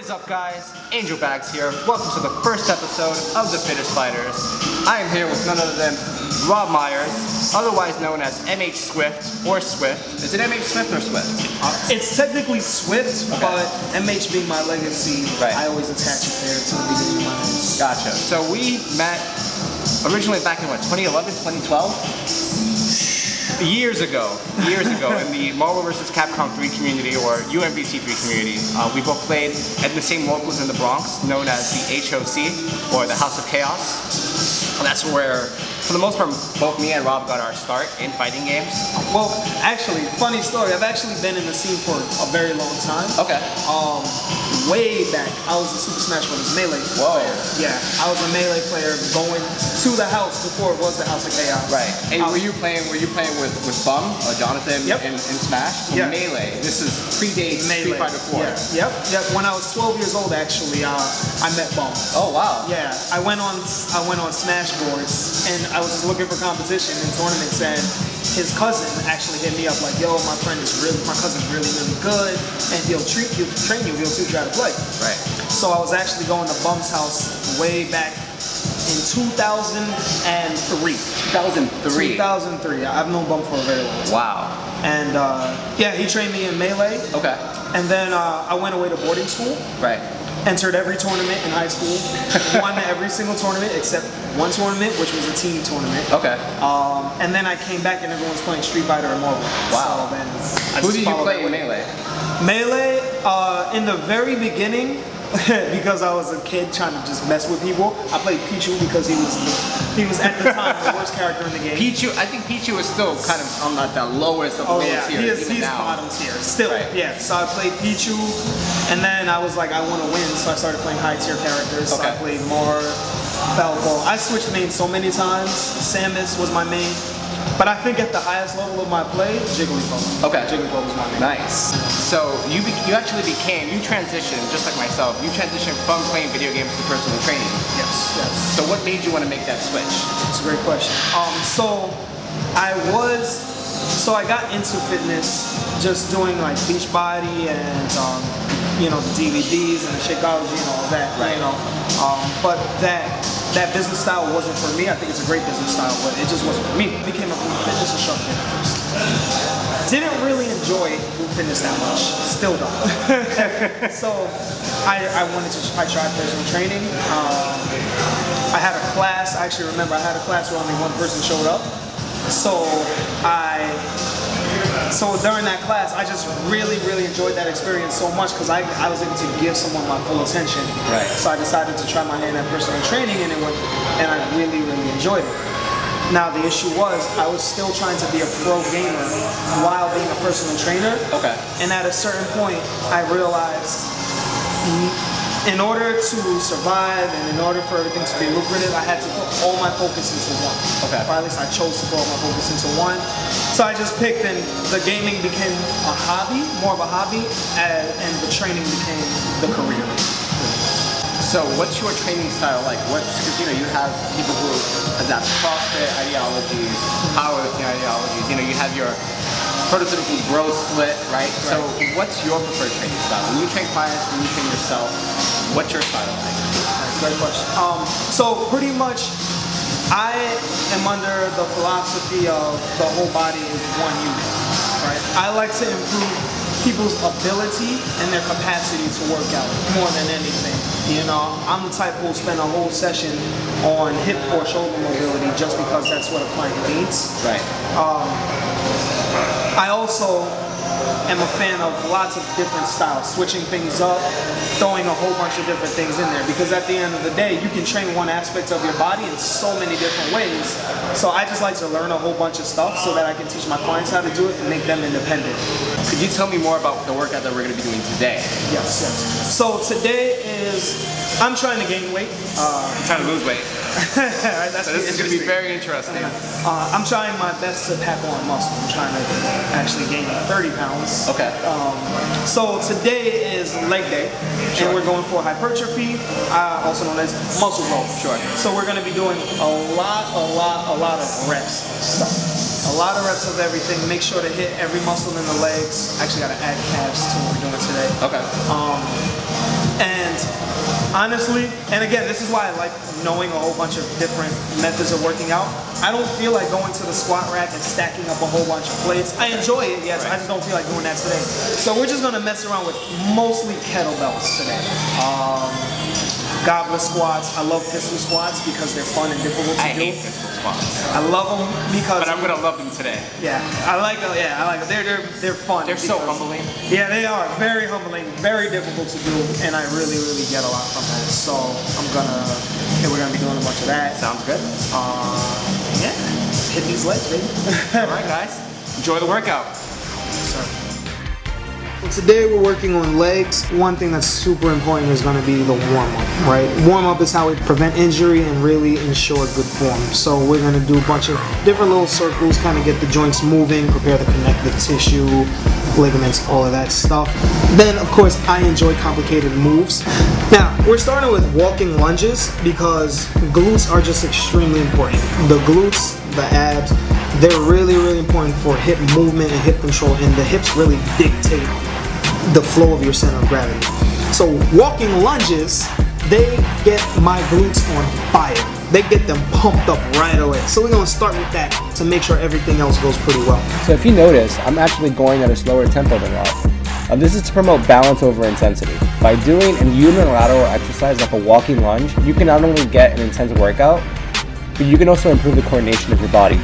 is up, guys? Angel Bags here. Welcome to the first episode of the Fittest Fighters. I am here with none other than Rob Myers, otherwise known as MH Swift or Swift. Is it MH Swift or Swift? It's technically Swift, okay, but MH being my legacy, right, I always attach it there to the beginning of my name. Gotcha. So we met originally back in what, 2011, 2012? Years ago in the Marvel vs. Capcom 3 community, or UMVC 3 community. We both played at the same locals in the Bronx, known as the HOC, or the House of Chaos. And that's where, for the most part, both me and Rob got our start in fighting games. Well, actually, funny story, I've actually been in the scene for a very long time. Okay. Way back, I was a Super Smash Bros. Melee player. Yeah, I was a Melee player going to the house before it was the House of Chaos. Right. And were you playing with Bum, Jonathan, yep, in Smash? So yeah. Melee. This is predates Street Fighter 4. Yeah. Yep. When I was 12 years old, actually, I met Bum. Oh wow. Yeah. I went on Smash boards, and I was just looking for competition in tournaments, and his cousin actually hit me up like, yo, my cousin's really good, and he'll train you, he'll teach you how to play. Right. So I was actually going to Bum's house way back in 2003. 2003? 2003. I've known Bum for a very long time. Wow. And yeah, he trained me in Melee. Okay. And then I went away to boarding school. Right. Entered every tournament in high school. Won every single tournament except one tournament, which was a team tournament. Okay. And then I came back and everyone was playing Street Fighter and Marvel. Wow. So then who did you play in Melee? Melee, in the very beginning, because I was a kid trying to just mess with people, I played Pichu because he was at the time the worst character in the game. Pichu, I think Pichu is still kind of on the lowest of the lower tier. He's bottom tier still. Right. Yeah. So I played Pichu, and then I was like, I want to win, so I started playing high tier characters. Okay. So I played more Falco. I switched mains so many times. Samus was my main. But I think at the highest level of my play, Jigglypuff. Okay. Jigglypuff was my main. Nice. So you transitioned, just like myself, you transitioned from playing video games to personal training. Yes. So what made you want to make that switch? That's a great question. So I got into fitness just doing like Beachbody and you know, the DVDs and the Shakeology and all that. Right. You know, but that business style wasn't for me. I think it's a great business style, but it just wasn't for me. I became a group fitness instructor first. Didn't really enjoy group fitness that much. Still don't. So I tried personal training. I had a class. I actually remember I had a class where only one person showed up. So during that class, I just really enjoyed that experience so much because I was able to give someone my full attention. Right. So I decided to try my hand at personal training, and I really enjoyed it. Now the issue was I was still trying to be a pro gamer while being a personal trainer. Okay. And at a certain point, I realized in order to survive and in order for everything to be lucrative, I had to put all my focus into one. Okay. Or at least I chose to put all my focus into one. So I just picked, and the gaming became a hobby, more of a hobby, and the training became the career. So what's your training style like? Because you know, you have people who adapt CrossFit ideologies, powerlifting ideologies. You know, you have your prototypical growth split, right? So what's your preferred training style? When you train clients, when you train yourself, what's your style like? Great question. So pretty much, I am under the philosophy of the whole body is one unit, right? I like to improve people's ability and their capacity to work out more than anything. You know, I'm the type who will spend a whole session on hip or shoulder mobility just because that's what a client needs. Right. I also am a fan of lots of different styles, switching things up, throwing a whole bunch of different things in there, because at the end of the day, you can train one aspect of your body in so many different ways. So I just like to learn a whole bunch of stuff so that I can teach my clients how to do it and make them independent. Could you tell me more about the workout that we're going to be doing today? Yes. So today I'm trying to gain weight. I'm trying to lose weight. So this is going to be very interesting. I'm trying my best to pack on muscle. I'm trying to actually gain 30 pounds. Okay. So today is leg day, and we're going for hypertrophy, also known as muscle growth. Sure. So we're going to be doing a lot of reps stuff. A lot of reps of everything. Make sure to hit every muscle in the legs. Actually got to add calves to what we're doing today. Okay. And honestly, and again, this is why I like knowing a whole bunch of different methods of working out. I don't feel like going to the squat rack and stacking up a whole bunch of plates. I enjoy it, yes, I just don't feel like doing that today. So we're just gonna mess around with mostly kettlebells today. Goblet squats. I love pistol squats because they're fun and difficult to do. I hate pistol squats. I love them because. But I'm gonna love them today. Yeah, I like them. Yeah, I like them. They're fun. They're so humbling. Yeah, they are very humbling, very difficult to do, and I really get a lot from that. So we're gonna be doing a bunch of that. Sounds good. Yeah, hit these legs, baby. All right, guys, enjoy the workout. Well, today we're working on legs. One thing that's super important is going to be the warm-up, right? Warm-up is how we prevent injury and really ensure good form. So we're going to do a bunch of different little circles, kind of get the joints moving, prepare the connective tissue, ligaments, all of that stuff. Then, of course, I enjoy complicated moves. Now, we're starting with walking lunges because glutes are just extremely important. The glutes, the abs, they're really important for hip movement and hip control, and the hips really dictate the flow of your center of gravity. So walking lunges, they get my glutes on fire. They get them pumped up right away. So we're gonna start with that to make sure everything else goes pretty well. So if you notice, I'm actually going at a slower tempo than Rob. This is to promote balance over intensity. By doing a unilateral exercise like a walking lunge, you can not only get an intense workout, but you can also improve the coordination of your body.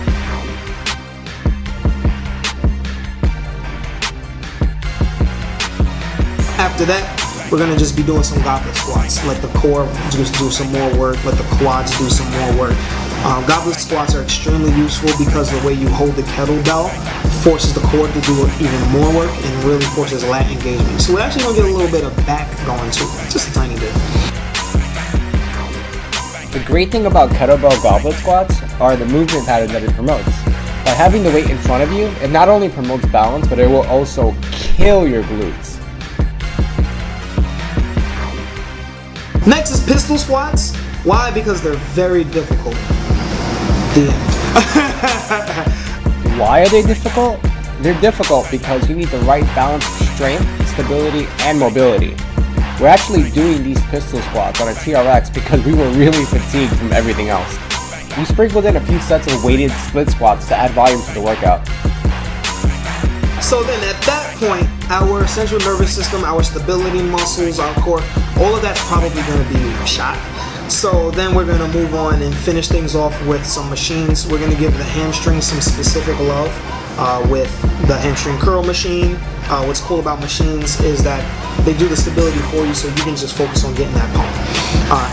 After that, we're gonna just be doing some goblet squats. Let the core just do some more work, let the quads do some more work. Goblet squats are extremely useful because the way you hold the kettlebell forces the core to do even more work and really forces lat engagement. So we're actually gonna get a little bit of back going too, just a tiny bit. The great thing about kettlebell goblet squats are the movement pattern that it promotes. By having the weight in front of you, it not only promotes balance, but it will also kill your glutes. Next is pistol squats. Why? Because they're very difficult. The end. Why are they difficult? They're difficult because you need the right balance of strength, stability, and mobility. We're actually doing these pistol squats on a TRX because we were really fatigued from everything else. We sprinkled in a few sets of weighted split squats to add volume to the workout. So then at that point, our central nervous system, our stability muscles, our core, all of that's probably going to be shot. So then we're going to move on and finish things off with some machines. We're going to give the hamstring some specific love with the hamstring curl machine. What's cool about machines is that they do the stability for you so you can just focus on getting that pump.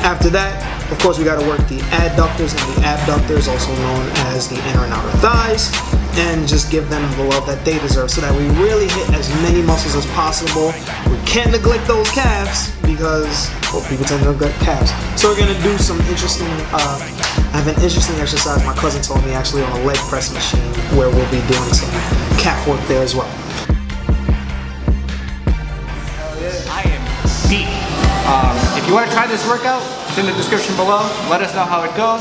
After that, of course, we got to work the adductors and the abductors, also known as the inner and outer thighs, and just give them the love that they deserve so that we really hit as many muscles as possible. We can't neglect those calves because, well, people tend to neglect calves. So we're going to do some interesting, I have an interesting exercise my cousin told me actually on a leg press machine where we'll be doing some calf work there as well. I am beat. If you want to try this workout, it's in the description below. Let us know how it goes.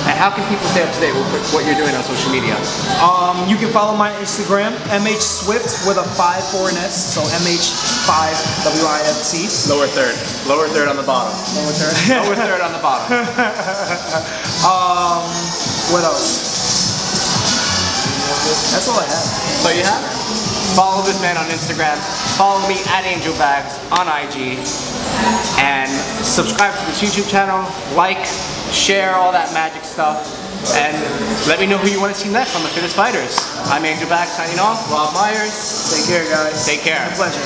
And how can people stay up to date with what you're doing on social media? You can follow my Instagram, MHSwift with a 5 for an S, so MH5WIFT. Lower third on the bottom. Lower third. Lower third on the bottom. What else? That's all I have. So you have it. Follow this man on Instagram. Follow me at AngelBags on IG. And subscribe to this YouTube channel. Like, share all that magic stuff. And let me know who you want to see next on the Fittest Fighters. I'm AngelBags signing off. Rob Myers. Take care, guys. Take care. My pleasure.